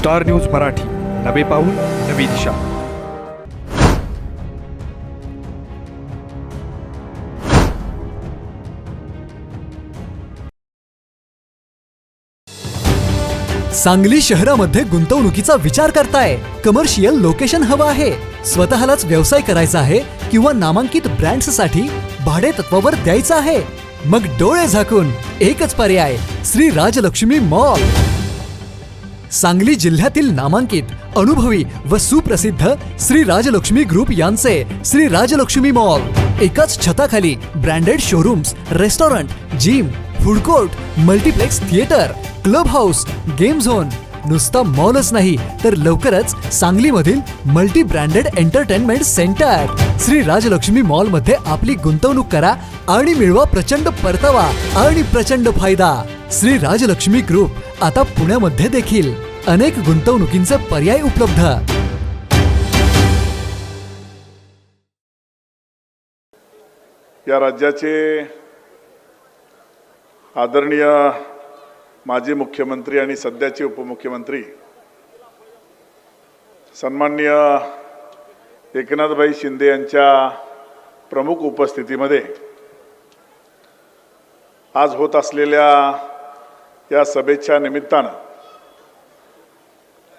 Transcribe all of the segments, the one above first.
Star news Marathi, नवे पाऊल नवी दिशा. सांगली शहरामध्ये गुंतवणुकीचा विचार करताय? कमर्शियल लोकेशन हवं आहे, स्वतःलाच व्यवसाय करायचा आहे किंवा नामांकित ब्रँड्ससाठी भाडे तत्वावर द्यायचं आहे? मग डोळे झाकून एकच पर्याय, श्री राजलक्ष्मी मॉल. सांगली जिल्ह्यातील नामांकित, अनुभवी व सुप्रसिद्ध श्री राजलक्ष्मी ग्रुप यांचे श्री राजलक्ष्मी मॉल एकाच छताखाली branded showrooms, restaurant, gym, food court, multiplex theatre, club house, game zone. नुसता मॉलच नाही तर लवकरच सांगलीमधील multi branded entertainment centre. Shri Rajlakshmi mall मध्ये आपली गुंतवणूक करा आणि मिळवा प्रचंड परतावा आणि प्रचंड फायदा. श्री राजलक्ष्मी ग्रुप आता पुण्यामध्ये देखील अनेक गुंतवणुकींचे पर्याय उपलब्ध. या राज्याचे आदरणीय माजी मुख्यमंत्री आणि सध्याचे उपमुख्यमंत्री सन्माननीय एकनाथभाई शिंदे यांच्या प्रमुख उपस्थितीमध्ये आज होत असलेल्या या सभेच्या निमित्तानं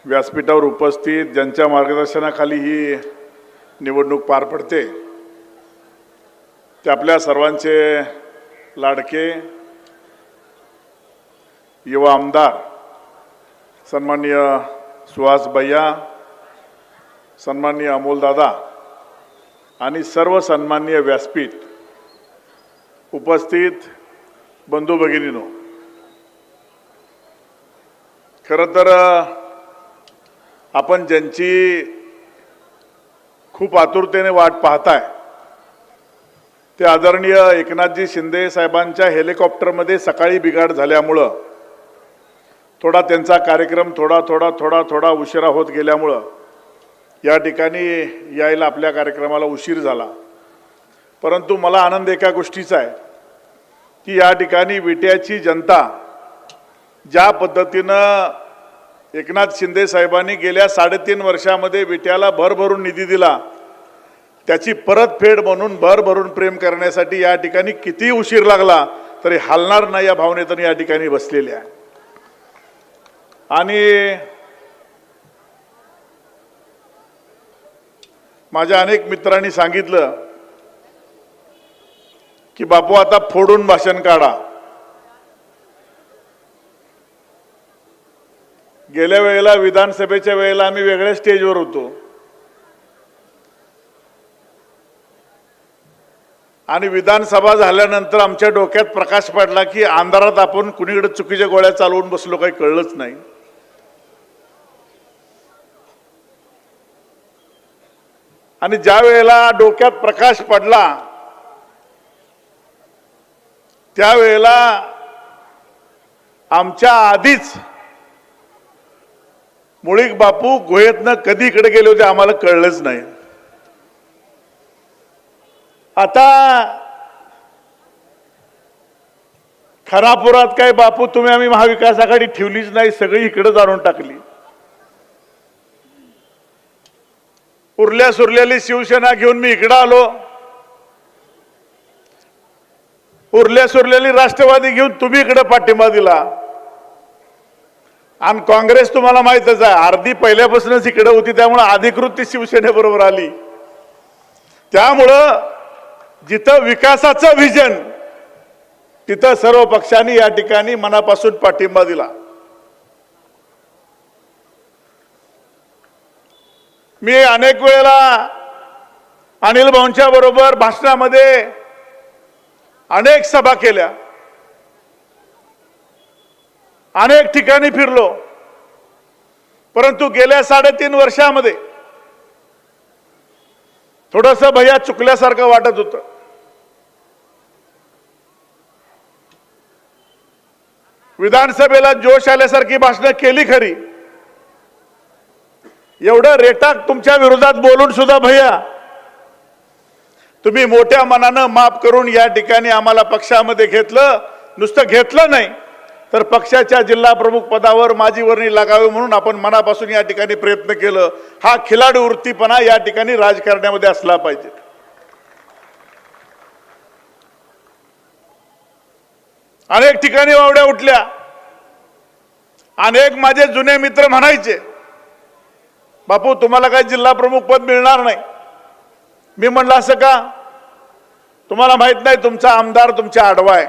व्यासपीठावर उपस्थित ज्यांच्या मार्गदर्शनाखाली ही निवडणूक पार पडते ते आपल्या सर्वांचे लाडके युवा आमदार सन्माननीय सुहास भैया, सन्माननीय अमोल दादा आणि सर्व सन्माननीय व्यासपीठ उपस्थित बंधू भगिनींनो, खरं तर आपण ज्यांची खूप आतुरतेने वाट पाहताय ते आदरणीय एकनाथजी शिंदे साहेबांच्या हेलिकॉप्टरमध्ये सकाळी बिघाड झाल्यामुळं थोडा त्यांचा कार्यक्रम थोडा उशिरा होत गेल्यामुळं या ठिकाणी यायला आपल्या कार्यक्रमाला उशीर झाला. परंतु मला आनंद एका गोष्टीचा आहे की या ठिकाणी विट्याची जनता ज्या पद्धतीनं एकनाथ शिंदे साहेबांनी गेल्या 3.5 वर्षामध्ये विट्याला भरभरून निधी दिला त्याची परतफेड म्हणून भरभरून प्रेम करण्यासाठी या ठिकाणी किती उशीर लागला तरी हलणार नाही या भावनेतून या ठिकाणी बसलेले आहे. आणि माझ्या अनेक मित्रांनी सांगितलं की बापू आता फोडून भाषण काढा. गेल्या वेळेला विधानसभेच्या वेळेला आम्ही वेगळ्या स्टेजवर होतो आणि विधानसभा झाल्यानंतर आमच्या डोक्यात प्रकाश पडला की अंधारात आपण कुणीकडे चुकीच्या गोळ्या चालवून बसलो काही कळलंच नाही. आणि ज्या वेळेला डोक्यात प्रकाश पडला त्यावेळेला आमच्या आधीच मुळीक बापू गुहेतनं कधी इकडे गेले होते आम्हाला कळलंच नाही. आता खरापुरात काय बापू तुम्ही आम्ही महाविकास आघाडी ठेवलीच नाही, सगळी इकडे जाणून टाकली. उरल्या सुरलेली शिवसेना घेऊन मी इकडे आलो, उरल्या सुरलेली राष्ट्रवादी घेऊन तुम्ही इकडे पाठिंबा दिला आणि काँग्रेस तुम्हाला माहितच आहे अर्धी पहिल्यापासूनच इकडे होती त्यामुळे अधिकृत ती शिवसेनेबरोबर आली. त्यामुळं जिथं विकासाचं व्हिजन तिथं सर्व पक्षांनी या ठिकाणी मनापासून पाठिंबा दिला. मी अनेक वेळेला अनिल भाऊंच्या बरोबर भाषणामध्ये अनेक सभा केल्या, अनेक ठिकाणी फिरलो, परंतु गेल्या 3.5 वर्षामध्ये थोडंसं भैया चुकल्यासारखं वाटत होतं. विधानसभेला जोश आल्यासारखी भाषणं केली खरी, एवढं रेटाक तुमच्या विरोधात बोलून सुद्धा भैया तुम्ही मोठ्या मनानं माफ करून या ठिकाणी आम्हाला पक्षामध्ये घेतलं. नुसतं घेतलं नाही तर पक्षाच्या जिल्हा प्रमुख पदावर माझी वर्णी लागावी म्हणून आपण मनापासून या ठिकाणी प्रयत्न केलं. हा खिलाडू वृत्तीपणा या ठिकाणी राजकारणामध्ये असला पाहिजे. अनेक ठिकाणी वावड्या उठल्या. अनेक माझे जुने मित्र म्हणायचे, बापू तुम्हाला काही जिल्हा प्रमुख पद मिळणार नाही. मी म्हणलं असं का? तुम्हाला माहित नाही तुमचा आमदार तुमच्या आडवा आहे.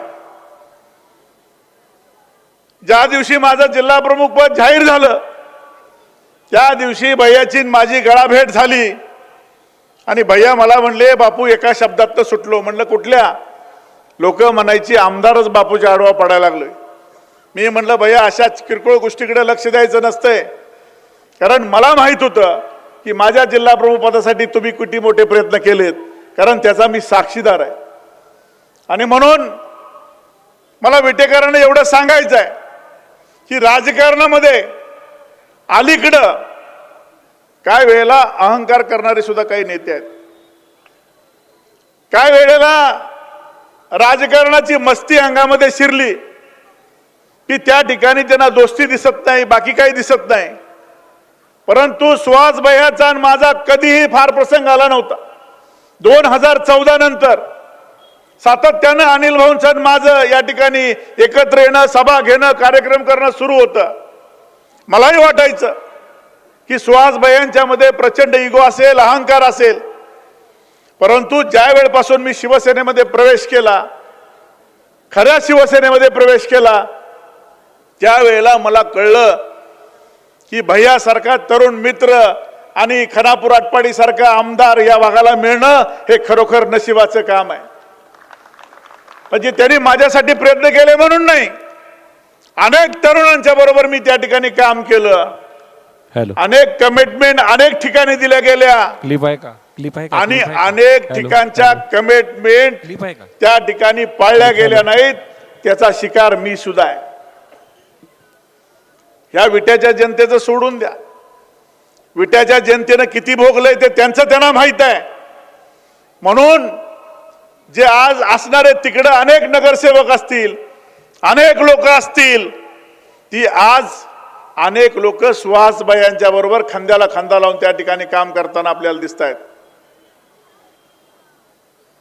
ज्या दिवशी माझं जिल्हा प्रमुख पद जाहीर झालं त्या दिवशी भैयाची माझी गळाभेट झाली आणि भैया मला म्हणले, बापू एका शब्दात तर सुटलो. म्हणलं कुठल्या? लोक म्हणायची आमदारच बापूच्या आडवा पडायला लागलोय. मी म्हणलं भैया अशा किरकोळ गोष्टीकडे लक्ष द्यायचं नसतंय, कारण मला माहित होतं की माझ्या जिल्हा प्रमुख पदासाठी तुम्ही किती मोठे प्रयत्न केलेत, कारण त्याचा मी साक्षीदार आहे. आणि म्हणून मला विटेकरांना एवढं सांगायचं आहे की राजकारणामध्ये अलीकडं काय वेळेला अहंकार करणारे सुद्धा काही नेते आहेत. काय वेळेला राजकारणाची मस्ती अंगामध्ये शिरली की त्या ठिकाणी त्यांना दोस्ती दिसत नाही, बाकी काही दिसत नाही. परंतु सुहास भैयाचा आणि माझा कधीही फार प्रसंग आला नव्हता. 2014 नंतर सातत्यानं अनिल भाऊंचं माझं या ठिकाणी एकत्र येणं, सभा घेणं, कार्यक्रम करणं सुरू होतं. मलाही वाटायचं की सुहास भैयांच्या मध्ये प्रचंड इगो असेल, अहंकार असेल. परंतु ज्या वेळपासून मी शिवसेनेमध्ये प्रवेश केला, खऱ्या शिवसेनेमध्ये प्रवेश केला, त्यावेळेला मला कळलं की भैयासारखा तरुण मित्र आणि खानापूर आटपाडी सारखा आमदार या भागाला मिळणं हे खरोखर नशिबाचं काम आहे. म्हणजे त्यांनी माझ्यासाठी प्रयत्न केले म्हणून नाही, अनेक तरुणांच्या बरोबर मी त्या ठिकाणी काम केलं. अनेक कमिटमेंट अनेक ठिकाणी दिल्या गेल्या. क्लिप आहे का? क्लिप आहे का? आणि अनेक ठिकाणच्या कमिटमेंट त्या ठिकाणी पाळल्या गेल्या नाहीत. त्याचा शिकार मी सुद्धा आहे. ह्या विट्याच्या जनतेचं सोडून द्या. विट्याच्या जनतेनं किती भोगलंय ते त्यांचं त्यांना माहित आहे. म्हणून जे आज असणारे तिकडे अनेक नगरसेवक असतील, अनेक लोक असतील, ती आज अनेक लोक सुहासबाई यांच्या बरोबर खांद्याला खांदा लावून त्या ठिकाणी काम करताना आपल्याला दिसत आहेत.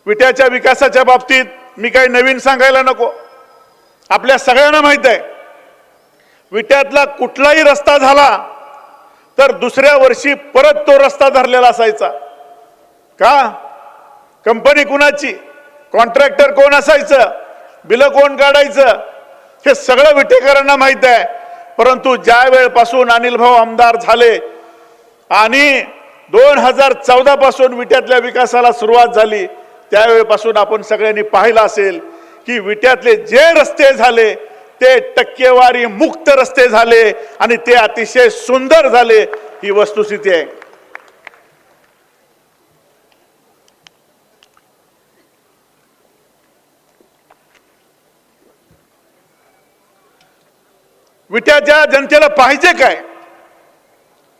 विट्याच्या विकासाच्या बाबतीत मी काही नवीन सांगायला नको. आपल्या सगळ्यांना माहित आहे विट्यातला कुठलाही रस्ता झाला तर दुसऱ्या वर्षी परत तो रस्ता धरलेला असायचा. का? कंपनी कुणाची, कॉन्ट्रॅक्टर कोण असायचं, बिल कोण काढायचं, हे सगळं विटेकरांना माहित आहे. परंतु ज्या वेळपासून अनिल भाऊ आमदार झाले आणि 2014 पासून विट्यातल्या विकासाला सुरुवात झाली, त्यावेळेपासून आपण सगळ्यांनी पाहिलं असेल की विट्यातले जे रस्ते झाले ते टक्केवारी मुक्त रस्ते झाले आणि ते अतिशय सुंदर झाले. ही वस्तुस्थिती आहे. विट्याच्या जनतेला पाहिजे काय?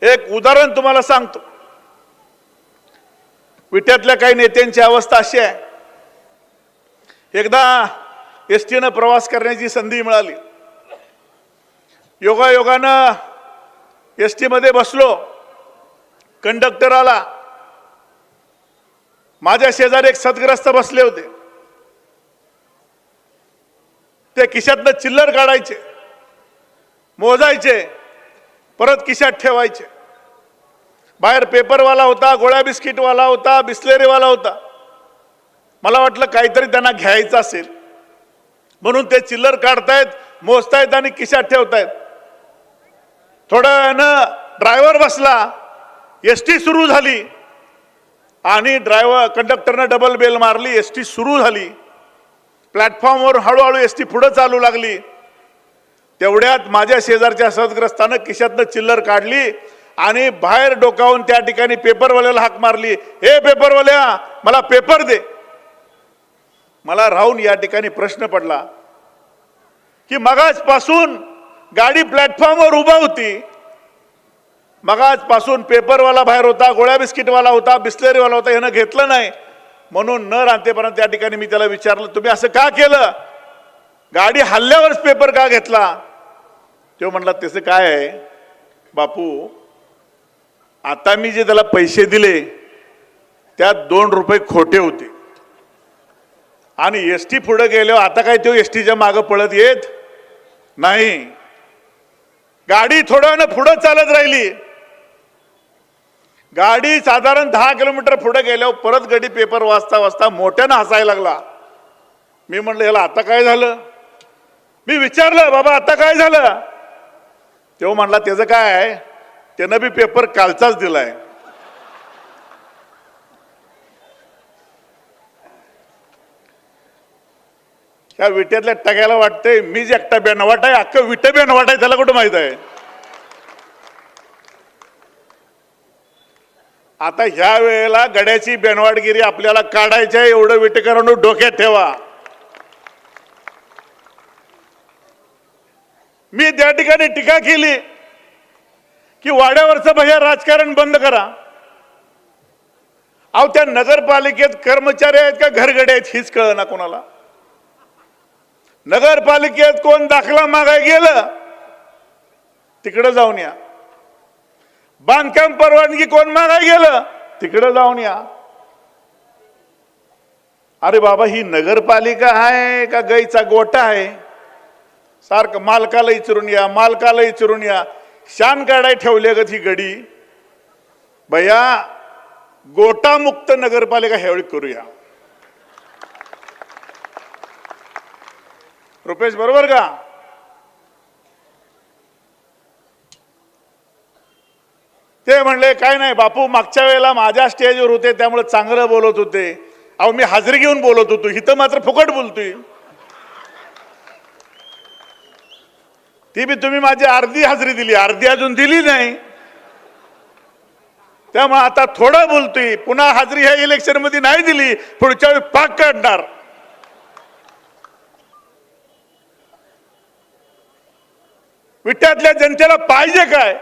एक उदाहरण तुम्हाला सांगतो. विट्यातल्या काही नेत्यांची अवस्था अशी आहे. एकदा एसटीनं प्रवास करण्याची संधी मिळाली. योगायोगानं एसटी मध्ये बसलो. कंडक्टर आला. माझ्या शेजारी एक सदग्रस्त बसले होते. ते खिशातनं चिल्लर काढायचे, मोजायचे, परत खिशात ठेवायचे. बाहेर पेपरवाला होता, गोळ्या बिस्किटवाला होता, बिस्लेरीवाला होता. मला वाटलं काहीतरी त्यांना घ्यायचं असेल म्हणून ते चिल्लर काढतायत, मोजतायत आणि खिशात ठेवतायत. थोड्या वेळानं ड्रायव्हर बसला. एसटी सुरू झाली आणि कंडक्टरनं डबल बेल मारली. एसटी सुरू झाली. प्लॅटफॉर्मवर हळूहळू एसटी पुढे चालू लागली. तेवढ्यात माझ्या शेजारच्या सदग्रस्तानं खिशातनं चिल्लर काढली आणि बाहेर डोकावून त्या ठिकाणी पेपरवाल्याला हाक मारली, हे पेपरवाल्या मला पेपर दे. मला राहून या ठिकाणी प्रश्न पडला की मगाचपासून गाडी प्लॅटफॉर्मवर उभा होती, मगाचपासून पेपरवाला बाहेर होता, गोळ्या बिस्किटवाला होता, बिस्लेरीवाला होता, ह्यानं घेतलं नाही. म्हणून न राहतेपर्यंत त्या ठिकाणी मी त्याला विचारलं, तुम्ही असं का केलं? गाडी हल्ल्यावरच पेपर का घेतला? तो म्हणला त्याचं काय आहे बापू, आता मी जे त्याला पैसे दिले त्यात 2 रुपये खोटे होते आणि एसटी पुढे गेल्यावर आता काय तो एसटीच्या मागे पळत येत नाही. गाडी थोड्यानं पुढे चालत राहिली. गाडी साधारण 10 किलोमीटर पुढे गेल्यावर परत गाडी पेपर वाचता वाचता मोठ्यानं हसायला लागला. मी म्हणलं याला आता काय झालं? मी विचारलं बाबा आता काय झालं? तो म्हणला त्याचं काय आहे, त्यानं बी पेपर कालचाच दिलाय. त्या विट्यातल्या टग्याला वाटतंय मीच एकटा बेनवाट आहे, अख्खं विट बेनवाट आहे, त्याला कुठं माहित आहे. आता ह्या वेळेला गड्याची बेनवाटगिरी आपल्याला काढायची आहे, एवढं विटेकरांनो डोक्यात ठेवा. मी त्या ठिकाणी टीका केली की वाड्यावरचं भैया राजकारण बंद करा. अहो त्या नगरपालिकेत कर्मचारी आहेत का घरगडे आहेत हीच कळना कोणाला. नगरपालिकेत कोण दाखला मागाय गेलं तिकडे जाऊन या, बांधकाम परवानगी कोण मागाय गेलं तिकडे जाऊन या. अरे बाबा ही नगरपालिका आहे का गाईचा गोटा आहे? सारखं मालकाला विचारून या, मालकाला विचारून या. शान काढाय ठेवले ग ही गडी. भैया गोटामुक्त नगरपालिका ह्यावेळी करूया. रुपेश बरोबर का? ते म्हणले काय नाही बापू, मागच्या वेळेला माझ्या स्टेजवर होते त्यामुळे चांगलं बोलत होते. अहो मी हाजरी घेऊन बोलत होतो, इथं मात्र फुकट बोलतोय. ती बी तुम्ही माझी अर्धी हाजरी दिली, अर्धी अजून दिली नाही. त्यामुळे आता थोडं बोलतोय. पुन्हा हाजरी ह्या इलेक्शन मध्ये नाही दिली, पुढच्या वेळी पाक काढणार. विट्यातल्या जनतेला पाहिजे काय?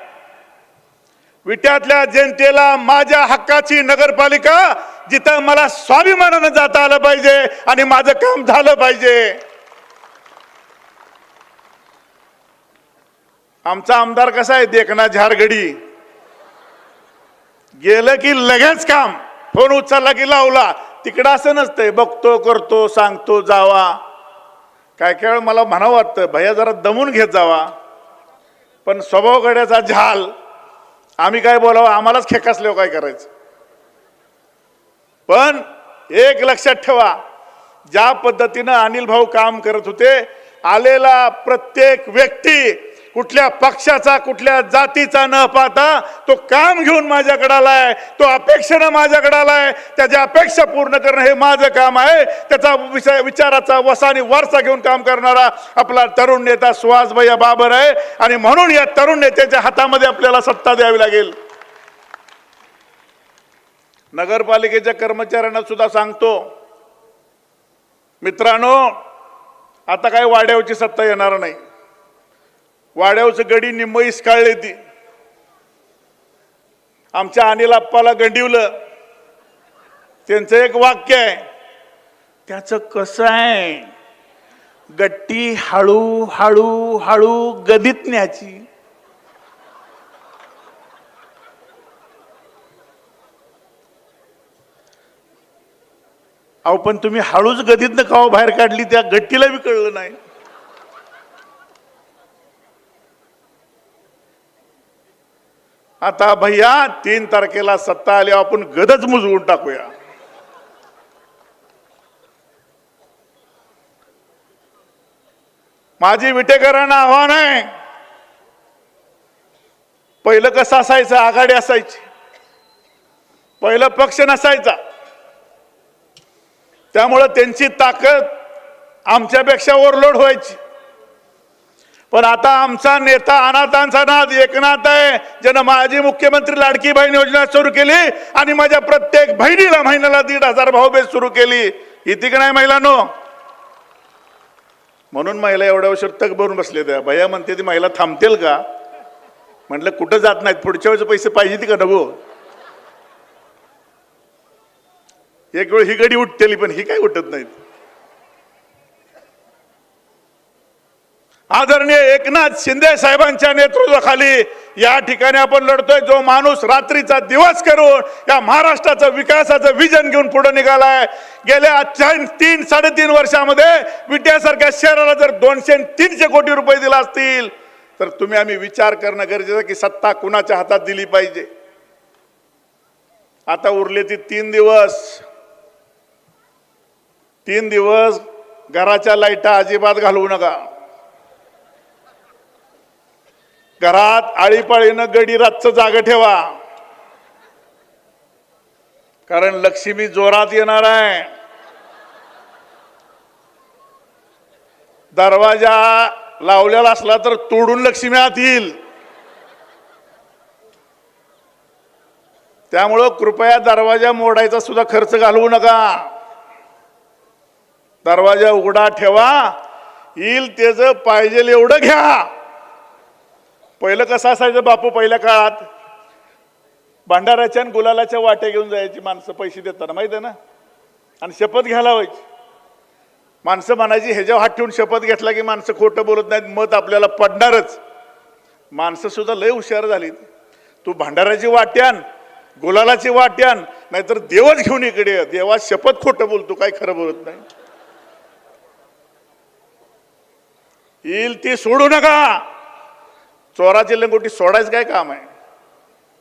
विट्यातल्या जनतेला माझ्या हक्काची नगरपालिका, जिथं मला स्वाभिमानानं जाता आलं पाहिजे आणि माझं काम झालं पाहिजे. आमचा आमदार कसा आहे, देखना झारगडी, गेलं की लगेच काम. फोन उचलला की लावला. तिकडं असं नसतंय, बघतो करतो सांगतो जावा. काय काय वेळ मला म्हणावं वाटतं भैया जरा दमून घेत जावा, पण स्वभाव गड्याचा झाल. आम्ही काय बोलावं, आम्हालाच खेकासल्यावर काय करायचं. पण एक लक्षात ठेवा, ज्या पद्धतीनं अनिल भाऊ काम करत होते, आलेला प्रत्येक व्यक्ती कुठल्या पक्षाचा कुठल्या जातीचा न पाहता तो काम घेऊन माझ्याकडे आलाय, तो अपेक्षेनं माझ्याकडे आलाय. त्याच्या अपेक्षा पूर्ण करणं हे माझं काम आहे. त्याचा विचाराचा वसा आणि वारसा घेऊन काम करणारा आपला तरुण नेता सुहास भैया बाबर आहे. आणि म्हणून या तरुण नेत्याच्या हातामध्ये आपल्याला सत्ता द्यावी लागेल. नगरपालिकेच्या कर्मचाऱ्यांना सुद्धा सांगतो, मित्रांनो आता काय वाड्यावरची सत्ता येणार नाही. वाड्यावरचं गडी निम्म इसकाळले ती. आमच्या अनिल आप्पाला गंडीवलं. त्यांचं एक वाक्य आहे, त्याचं कसं आहे, गट्टी हळू हळू हळू गदीत न्यायची. अहो पण तुम्ही हळूच गदीतनं काव बाहेर काढली, त्या गट्टीला बी कळलं नाही. आता भैया 3 तारखेला सत्ता आली, आपण गदच मुजवून टाकूया. माझी विटेकरांना आव्हान आहे, पहिलं कसं असायचं, आघाडी असायची, पहिलं पक्ष नसायचा, त्यामुळे त्यांची ताकद आमच्यापेक्षा ओव्हरलोड व्हायची. पण आता आमचा नेता अनाथांचा नाथ एकनाथ आहे, ज्यानं माझी मुख्यमंत्री लाडकी बहीण योजना सुरू केली आणि माझ्या प्रत्येक बहिणीला महिन्याला 1,500 भाऊबीज सुरू केली. इथे की नाही महिलांनो? म्हणून महिला एवढ्या उशीर तक भरून बसले. त्या भैया म्हणते ती महिला थांबतील का? म्हटलं कुठं जात नाहीत, पुढच्या वेळेस पैसे पाहिजे का नको. एक वेळ ही गडी उठतेली पण ही काय उठत नाहीत. आदरणीय एकनाथ शिंदे साहेबांच्या नेतृत्वाखाली या ठिकाणी आपण लढतोय. जो माणूस रात्रीचा दिवस करून या महाराष्ट्राचं विकासाचं विजन घेऊन पुढे निघालाय. गेल्या 3-3.5 वर्षामध्ये विट्यासारख्या शहराला जर 200-300 कोटी रुपये दिला असतील तर तुम्ही आम्ही विचार करणं गरजेचं की सत्ता कुणाच्या हातात दिली पाहिजे. आता उरले ती 3 दिवस घराच्या लाईटा अजिबात घालवू नका. घरात आळीपाळीनं गडी रातचं जाग ठेवा, कारण लक्ष्मी जोरात येणार आहे. दरवाजा लावलेला असला तर तोडून लक्ष्मी आत येईल. त्यामुळं कृपया दरवाजा मोडायचा सुद्धा खर्च घालवू नका. दरवाजा उघडा ठेवा, येईल त्याचं पाहिजे एवढं घ्या. पहिलं कसं असायचं बापू, पहिल्या काळात भंडाऱ्याच्या आणि गुलालाच्या वाट्या घेऊन जायची माणसं पैसे देताना, माहित आहे ना, आणि शपथ घ्यायला व्हायची. माणसं म्हणायची ह्याच्यावर हात ठेवून शपथ घेतला की माणसं खोटं बोलत नाहीत, मत आपल्याला पडणारच. माणसं सुद्धा लय हुशार झाली. तू भंडाऱ्याची वाट्यान गुलालाची वाट्यान नाहीतर देवच घेऊन इकडे, देवा शपथ खोटं बोलतो, काय खरं बोलत नाही. येईल ती सोडू नका. चोराची लंगोटी सोडायचं काय काम आहे.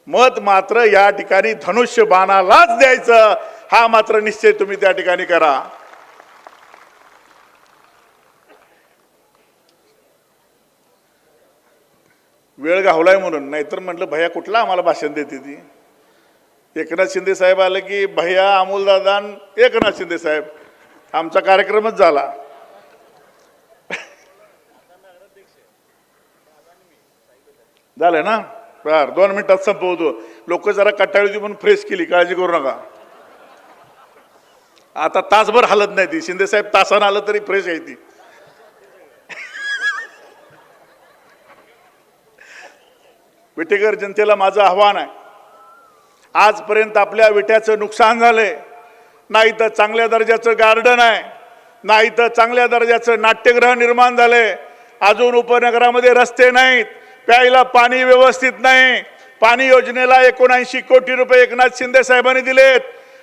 मत मात्र या ठिकाणी धनुष्य बाणालाच द्यायचं, हा मात्र निश्चय तुम्ही त्या ठिकाणी करा. वेळ घावलाय म्हणून, नाहीतर म्हटलं भैया कुठला आम्हाला भाषण देते ती. एकनाथ शिंदे साहेब आले की भैया अमोलदादा एकनाथ शिंदे साहेब, आमचा कार्यक्रमच झाला. झालं ना, बरं 2 मिनिटात संपवतो. लोक जरा कटाळी होती म्हणून फ्रेश केली, काळजी करू नका. आता तासभर हालत नाही ती. शिंदे साहेब तासानं आलं तरी फ्रेश आहे ती. विटेकर जनतेला माझं आव्हान आहे, आजपर्यंत आपल्या विट्याचं नुकसान झालंय. नाही तर चांगल्या दर्जाचं गार्डन आहे, नाही तर चांगल्या दर्जाचं नाट्यगृह निर्माण झालंय. अजून उपनगरामध्ये रस्ते नाहीत, प्यायला पाणी व्यवस्थित नाही. पाणी योजनेला 79 कोटी रुपये एकनाथ शिंदे साहेबांनी दिलेत.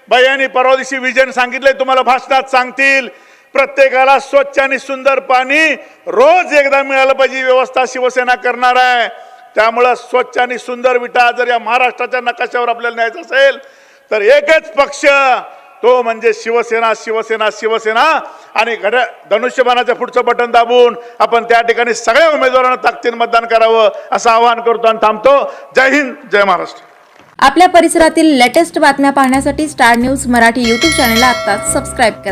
भैयांनी परवा दिवशी विजन सांगितले, तुम्हाला भाषणात सांगतील. प्रत्येकाला स्वच्छ आणि सुंदर पाणी रोज एकदा मिळालं पाहिजे, व्यवस्था शिवसेना करणार आहे. त्यामुळं स्वच्छ आणि सुंदर विटा जर या महाराष्ट्राच्या नकाशावर आपल्याला न्यायचं असेल तर एकच पक्ष, तो म्हणजे शिवसेना, शिवसेना, शिवसेना. आणि धनुष्यबाणाच्या पुढचं बटन दाबून आपण त्या ठिकाणी सगळ्या उमेदवारांना ताकदीने मतदान करावं असं आवाहन करतो आणि थांबतो. जय हिंद, जय महाराष्ट्र. आपल्या परिसरातील लेटेस्ट बातम्या पाहण्यासाठी स्टार न्यूज मराठी यूट्यूब चॅनलला आत्ताच सबस्क्राईब करा.